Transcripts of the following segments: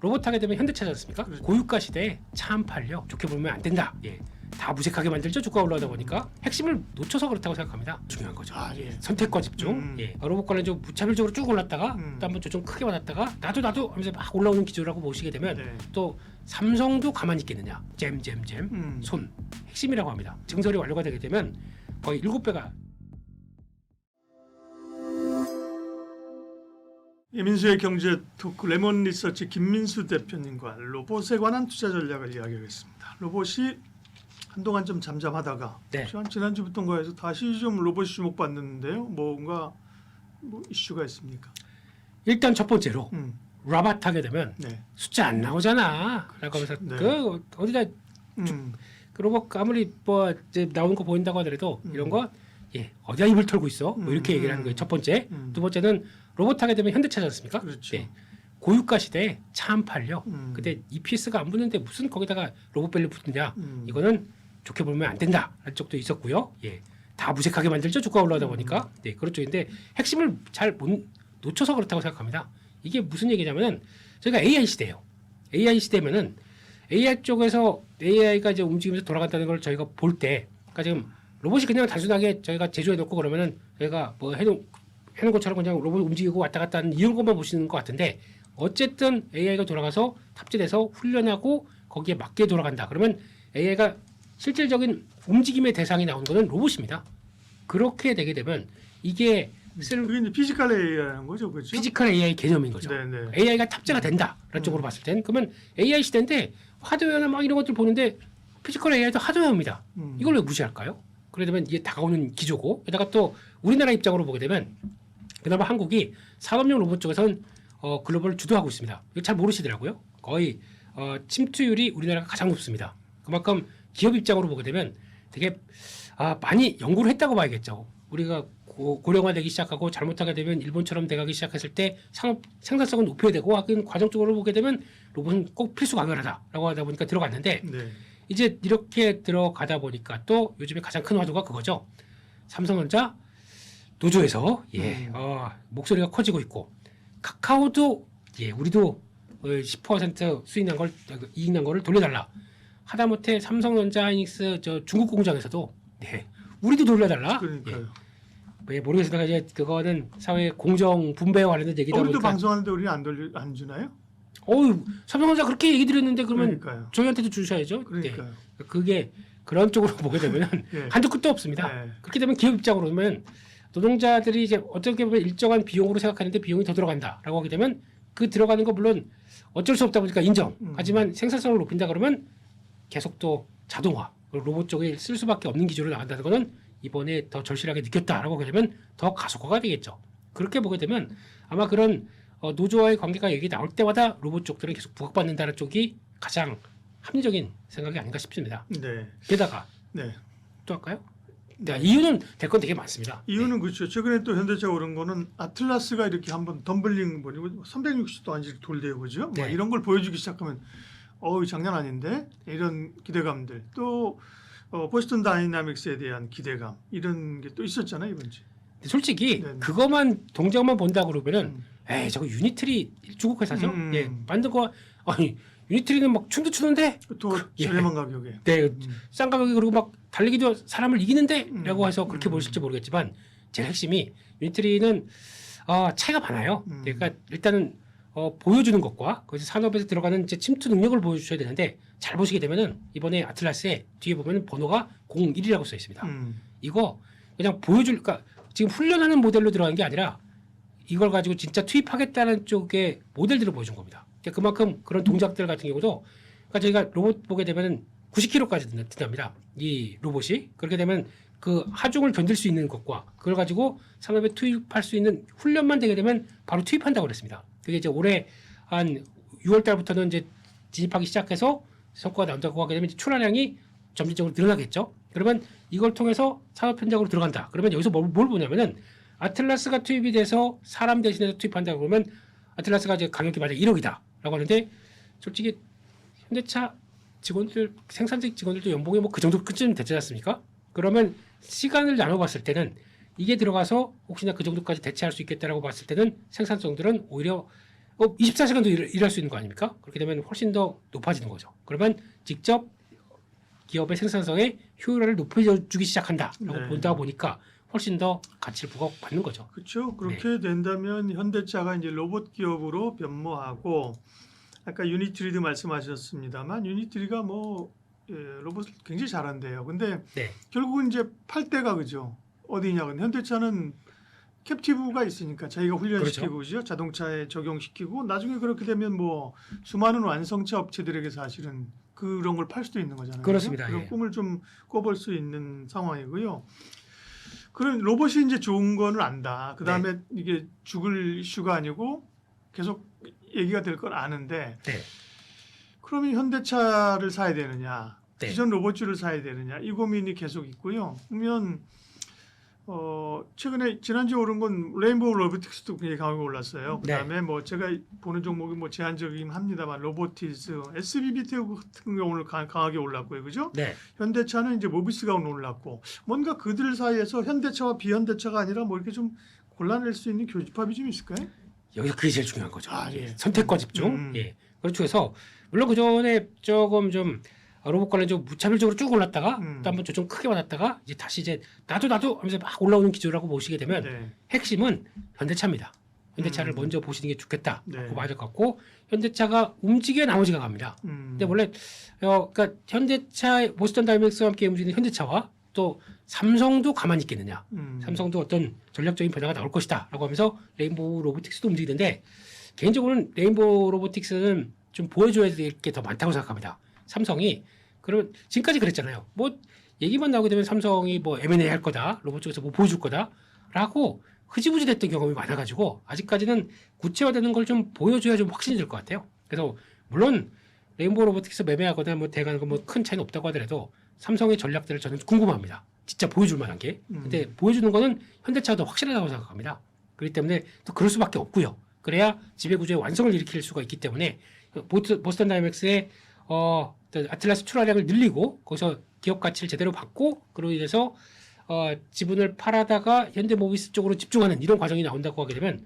로봇 하게 되면 현대차지 않습니까? 그렇죠. 고유가 시대에 차 안 팔려. 좋게 보면 안 된다. 예. 다 무색하게 만들죠. 주가 올라가다 보니까 핵심을 놓쳐서 그렇다고 생각합니다. 중요한 거죠. 예. 선택과 집중. 예. 로봇 관련주 무차별적으로 쭉 올랐다가 또 한번 조정 크게 받았다가 나도 하면서 막 올라오는 기조라고 보시게 되면 네. 또 삼성도 가만히 있겠느냐. 잼 손 핵심이라고 합니다. 증설이 완료가 되게 되면 거의 7배가 이민수의 경제 토크 레몬 리서치 김민수 대표님과 로봇에 관한 투자 전략을 이야기하겠습니다. 로봇이 한동안 좀 잠잠하다가 네. 지난주부터인가 해서 다시 좀 로봇이 주목받는데요. 뭔가 이슈가 있습니까? 일단 첫 번째로 음. 로봇 하게 되면 네. 숫자 안 나오잖아. 라고 하면서 네. 그 어디다 그 로봇 아무리 뭐 이제 나오는 거 보인다고 하더라도 이런 거 예, 어디다 입을 털고 있어? 뭐 이렇게 얘기를 하는 거예요. 첫 번째. 두 번째는 로봇 하게 되면 현대차지 않습니까? 그렇죠. 예. 고유가 시대에 차 안 팔려. 근데 EPS가 안 붙는데 무슨 거기다가 로봇 밸류 붙느냐. 이거는 좋게 보면 안 된다. 라는 쪽도 있었고요. 예. 다 무색하게 만들죠. 주가 올라가다 보니까. 네, 그렇죠. 근데 핵심을 잘 못 놓쳐서 그렇다고 생각합니다. 이게 무슨 얘기냐면은 저희가 AI 시대예요. AI 시대면은 AI 쪽에서 AI가 이제 움직이면서 돌아간다는 걸 저희가 볼 때, 그러니까 지금 로봇이 그냥 단순하게 저희가 제조해 놓고 그러면은 저희가 뭐 해놓은 것처럼 그냥 로봇 움직이고 왔다 갔다 하는 이런 것만 보시는 것 같은데 어쨌든 AI가 돌아가서 탑재돼서 훈련하고 거기에 맞게 돌아간다. 그러면 AI가 실질적인 움직임의 대상이 나오는 것은 로봇입니다. 그렇게 되게 되면 이게 그게 이제 피지컬 AI라는 거죠, 그렇죠? 피지컬 AI 개념인 거죠. 네네. AI가 탑재가 된다라는 쪽으로 봤을 땐 그러면 AI 시대인데 하드웨어나 막 이런 것들 보는데 피지컬 AI도 하드웨어입니다. 이걸 왜 무시할까요? 그러면 이게 다가오는 기조고 게다가 또 우리나라 입장으로 보게 되면 그나마 한국이 산업용 로봇 쪽에서는 글로벌 주도하고 있습니다. 이거 잘 모르시더라고요. 거의 침투율이 우리나라가 가장 높습니다. 그만큼 기업 입장으로 보게 되면 되게 많이 연구를 했다고 봐야겠죠. 우리가 고령화되기 시작하고 잘못하게 되면 일본처럼 돼가기 시작했을 때 산업 생산성은 높여야 되고 하긴 과정적으로 보게 되면 로봇은 꼭 필수 강렬하다라고 하다 보니까 들어갔는데 네. 이제 이렇게 들어가다 보니까 또 요즘에 가장 큰 화두가 그거죠. 삼성전자 노조에서 목소리가 커지고 있고 카카오도 우리도 10% 이익 난 거를 돌려달라. 하다못해 삼성전자 하이닉스 저 중국 공장에서도 우리도 돌려달라. 그러니까요. 모르겠습니다. 이제 그거는 사회 공정 분배와 관련된 얘기다 우리도 보니까. 방송하는데 우리는 안 주나요? 삼성전자 그렇게 얘기 드렸는데 그러면 그러니까요. 저희한테도 주셔야죠. 그러니까요. 그게 그런 쪽으로 보게 되면 네. 한도 끝도 없습니다. 네. 그렇게 되면 기업 입장으로 보면 노동자들이 이제 어떻게 보면 일정한 비용으로 생각하는데 비용이 더 들어간다라고 하게 되면 그 들어가는 거 물론 어쩔 수 없다 보니까 인정. 하지만 생산성을 높인다 그러면 계속 또 자동화, 로봇 쪽에 쓸 수밖에 없는 기조로 나간다는 거는 이번에 더 절실하게 느꼈다라고 하게 되면 더 가속화가 되겠죠. 그렇게 보게 되면 아마 그런 노조와의 관계가 얘기 나올 때마다 로봇 쪽들은 계속 부각받는다는 쪽이 가장 합리적인 생각이 아닌가 싶습니다. 네. 게다가 네. 또 할까요? 이유는 될 건 되게 많습니다. 이유는 그렇죠. 최근에 또 현대차가 오른 거는 아틀라스가 이렇게 한번 덤블링 360도 안씩 돌대요, 그죠? 네. 이런 걸 보여주기 시작하면 장난 아닌데 이런 기대감들 또 보스턴 다이나믹스에 대한 기대감 이런 게 또 있었잖아요 이번 주. 근데 솔직히 네네. 그것만 동작만 본다 그러면은 저거 유니트리 중국 회사죠? 만든 거 유니트리는 막 춤도 추는데 또 저렴한 가격에. 싼 가격에 그리고 막 달리기도 사람을 이기는데 라고 해서 그렇게 보실지 모르겠지만 제일 핵심이 유니트리는 차이가 많아요. 그러니까 일단은 보여주는 것과 거기서 산업에서 들어가는 이제 침투 능력을 보여주셔야 되는데 잘 보시게 되면은 이번에 아틀라스에 뒤에 보면 번호가 01이라고 써 있습니다. 이거 그냥 그러니까 지금 훈련하는 모델로 들어간 게 아니라 이걸 가지고 진짜 투입하겠다는 쪽의 모델들을 보여준 겁니다. 그러니까 그만큼 그런 동작들 같은 경우도 그러니까 저희가 로봇 보게 되면은 90kg까지 든답니다. 이 로봇이 그렇게 되면 그 하중을 견딜 수 있는 것과 그걸 가지고 산업에 투입할 수 있는 훈련만 되게 되면 바로 투입한다고 그랬습니다. 그게 이제 올해 한 6월 달부터는 이제 진입하기 시작해서 성과가 나온다고 하게 되면 이제 출하량이 점진적으로 늘어나겠죠. 그러면 이걸 통해서 산업 현장으로 들어간다. 그러면 여기서 뭘 보냐면은 아틀라스가 투입이 돼서 사람 대신해서 투입한다 그러면 아틀라스가 이제 가격이 만약 1억이다라고 하는데 솔직히 현대차 직원들 생산직 직원들도 연봉이 뭐 그 정도쯤 되지 않습니까? 그러면 시간을 나눠봤을 때는 이게 들어가서 혹시나 그 정도까지 대체할 수 있겠다라고 봤을 때는 생산성들은 오히려 24시간도 일할 수 있는 거 아닙니까? 그렇게 되면 훨씬 더 높아지는 거죠. 그러면 직접 기업의 생산성의 효율화를 높여주기 시작한다라고 네. 본다 보니까 훨씬 더 가치를 부각받는 거죠. 그렇죠. 그렇게 된다면 현대차가 이제 로봇 기업으로 변모하고 아까 유니트리도 말씀하셨습니다만 유니트리가 뭐 로봇을 굉장히 잘한대요. 근데 네, 결국은 이제 팔 데가 그죠. 어디냐? 근데 현대차는 캡티브가 있으니까 자기가 훈련시키고 그죠? 자동차에 적용시키고 나중에 그렇게 되면 뭐 수많은 완성차 업체들에게 사실은 그런 걸 팔 수도 있는 거잖아요. 그렇습니다. 그런 예. 꿈을 좀 꿔볼 수 있는 상황이고요. 그런 로봇이 이제 좋은 거는 안다. 그 다음에 이게 죽을 이슈가 아니고 계속 얘기가 될 걸 아는데 네, 그러면 현대차를 사야 되느냐, 네. 기존 로봇주를 사야 되느냐 이 고민이 계속 있고요. 그러면 최근에 지난주에 오른 건 레인보우 로보틱스도 굉장히 강하게 올랐어요. 그다음에 뭐 제가 보는 종목이 뭐 제한적이긴 합니다만 로보티스, SBBT 같은 게 오늘 강하게 올랐고요, 그죠? 네. 현대차는 이제 모비스가 오늘 올랐고 뭔가 그들 사이에서 현대차와 비현대차가 아니라 뭐 이렇게 좀 골라낼 수 있는 교집합이 좀 있을까요? 여기서 그게 제일 중요한 거죠. 아, 예. 선택과 집중. 예. 그렇죠. 해서 물론 그 전에 조금 좀 로봇 관련 좀 무차별적으로 쭉 올랐다가 또 한번 좀 크게 받았다가 이제 다시 이제 나도 하면서 막 올라오는 기조라고 보시게 되면 네. 핵심은 현대차입니다. 현대차를 먼저 보시는 게 좋겠다. 네. 고 맞을 것 같고 현대차가 움직여 나머지가 갑니다. 근데 원래 그러니까 현대차 보스턴 다이내믹스와 함께 움직이는 현대차와 또 삼성도 가만히 있겠느냐. 삼성도 어떤 전략적인 변화가 나올 것이다라고 하면서 레인보우 로보틱스도 움직이는데 개인적으로는 레인보우 로보틱스는 좀 보여줘야 될 게 더 많다고 생각합니다. 삼성이 그러면 지금까지 그랬잖아요. 뭐 얘기만 나오게 되면 삼성이 뭐 M&A 할 거다, 로봇 쪽에서 뭐 보여줄 거다라고 흐지부지 됐던 경험이 많아가지고 아직까지는 구체화되는 걸 좀 보여줘야 좀 확신이 들 것 같아요. 그래서 물론 레인보우 로보틱스 매매하거나 뭐 대가는 뭐 큰 차이는 없다고 하더라도 삼성의 전략들을 저는 궁금합니다. 진짜 보여줄 만한 게. 근데 보여주는 거는 현대차가 더 확실하다고 생각합니다. 그렇기 때문에 또 그럴 수밖에 없고요. 그래야 지배구조의 완성을 일으킬 수가 있기 때문에 보스턴 다이내믹스의 아틀라스 출하량을 늘리고 거기서 기업 가치를 제대로 받고 그로 인해서 지분을 팔아다가 현대모비스 쪽으로 집중하는 이런 과정이 나온다고 하게 되면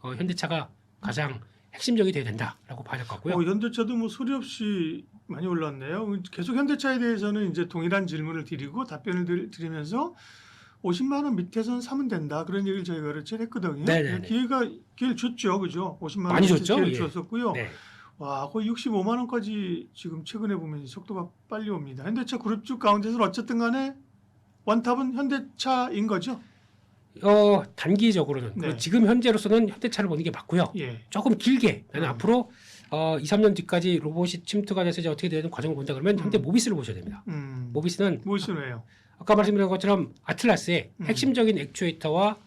현대차가 가장 핵심적이 돼야 된다라고 봐야 될 것 같고요. 현대차도 뭐 소리 없이 많이 올랐네요. 계속 현대차에 대해서는 이제 동일한 질문을 드리고 답변을 드리면서 50만 원 밑에선 사면 된다 그런 얘기를 저희가 그렇게 했거든요. 네네네. 기회를 줬죠, 그죠? 50만 원 많이 줬죠. 기회를 예. 줬었고요. 네. 와, 거의 65만 원까지 지금 최근에 보면 속도가 빨리 옵니다. 현대차 그룹주 가운데서 어쨌든 간에 원탑은 현대차인 거죠? 단기적으로는 네. 지금 현재로서는 현대차를 보는 게 맞고요. 예. 조금 길게 나는 앞으로 2, 3년 뒤까지 로봇이 침투가 돼서 이제 어떻게 되는 과정을 본다 그러면 현대모비스를 보셔야 됩니다. 모비스는 무엇은 왜요? 아까 말씀드린 것처럼 아틀라스의 핵심적인 액추에이터와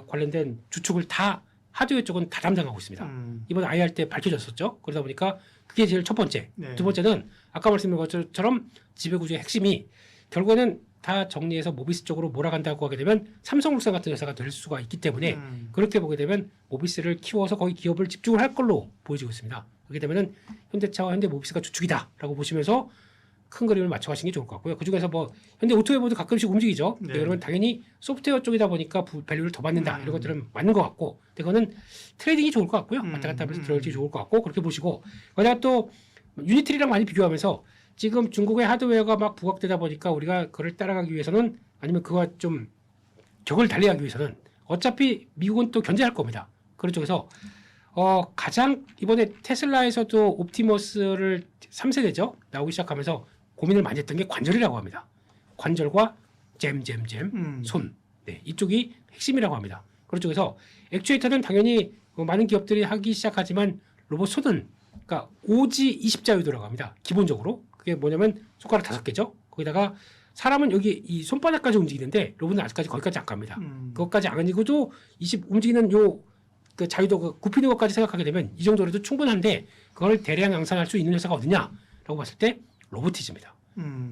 관련된 주축을 다 하드웨어 쪽은 다 담당하고 있습니다. 이번 IR 때 밝혀졌었죠. 그러다 보니까 그게 제일 첫 번째. 네. 두 번째는 아까 말씀드린 것처럼 지배구조의 핵심이 결국에는 다 정리해서 모비스 쪽으로 몰아간다고 하게 되면 삼성물산 같은 회사가 될 수가 있기 때문에 그렇게 보게 되면 모비스를 키워서 거기 기업을 집중을 할 걸로 보여지고 있습니다. 그렇게 되면은 현대차와 현대모비스가 주축이다라고 보시면서 큰 그림을 맞춰가시는 게 좋을 것 같고요. 그중에서 뭐 현대 오토웨이버도 가끔씩 움직이죠. 네. 그러면 당연히 소프트웨어 쪽이다 보니까 밸류를 더 받는다 이런 것들은 맞는 것 같고, 근데 그거는 트레이딩이 좋을 것 같고요. 왔다 갔다 하면서 들어올지 좋을 것 같고 그렇게 보시고, 거기다가 또 유니트리랑 많이 비교하면서 지금 중국의 하드웨어가 막 부각되다 보니까 우리가 그걸 따라가기 위해서는 아니면 그와 좀 격을 달리하기 위해서는 어차피 미국은 또 견제할 겁니다. 그런 쪽에서 가장 이번에 테슬라에서도 옵티머스를 3세대죠 나오기 시작하면서 고민을 많이 했던 게 관절이라고 합니다. 관절과 잼, 손. 네, 이쪽이 핵심이라고 합니다. 그런 쪽에서 액추에이터는 당연히 많은 기업들이 하기 시작하지만 로봇 손은 그러니까 5지 20자유 들어갑니다. 기본적으로. 그게 뭐냐면 손가락 5개죠. 거기다가 사람은 여기 이 손바닥까지 움직이는데 로봇은 아직까지 거기까지 안 갑니다. 그것까지 안 가지고도 움직이는 그 자유도 굽히는 것까지 생각하게 되면 이 정도로도 충분한데 그걸 대량 양산할 수 있는 회사가 어디냐라고 봤을 때 로보티즈입니다.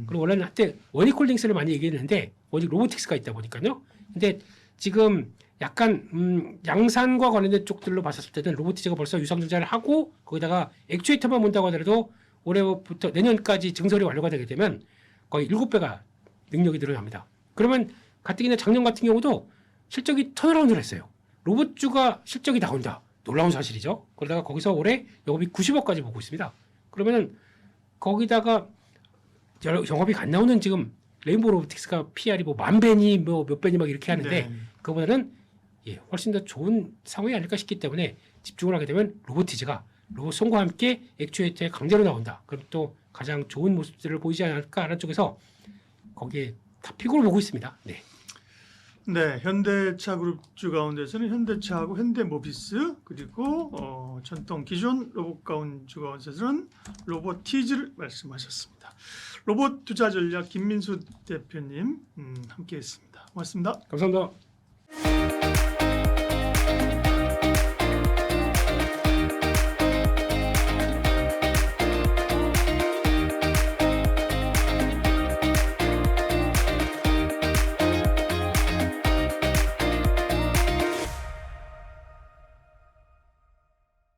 그리고 원래는 한때 원익홀딩스를 많이 얘기했는데 오직 로보틱스가 있다 보니까요. 근데 지금 약간 양산과 관련된 쪽들로 봤을 때는 로보티즈가 벌써 유상증자를 하고 거기다가 액추에이터만 본다고 하더라도 올해부터 내년까지 증설이 완료가 되게 되면 거의 7배가 능력이 늘어납니다. 그러면 가뜩이나 작년 같은 경우도 실적이 턴어라운드를 했어요. 로봇주가 실적이 나온다. 놀라운 사실이죠. 그러다가 거기서 올해 영업이 90억까지 보고 있습니다. 그러면은 거기다가 영업이 안 나오는 지금 레인보우 로보틱스가 PR이 뭐 만 배니 뭐 몇 배니 막 이렇게 하는데 네. 그거보다는 훨씬 더 좋은 상황이 아닐까 싶기 때문에 집중을 하게 되면 로보티즈가 로봇손과 함께 액추에이터의 강제로 나온다. 그럼 또 가장 좋은 모습들을 보이지 않을까라는 쪽에서 거기에 다 픽으로 보고 있습니다. 네. 네, 현대차 그룹주 가운데서는 현대차하고 현대모비스 그리고 전통 기존 로봇 가운주 가운데서는 로보티즈를 말씀하셨습니다. 로봇 투자 전략 김민수 대표님 함께했습니다. 고맙습니다. 감사합니다.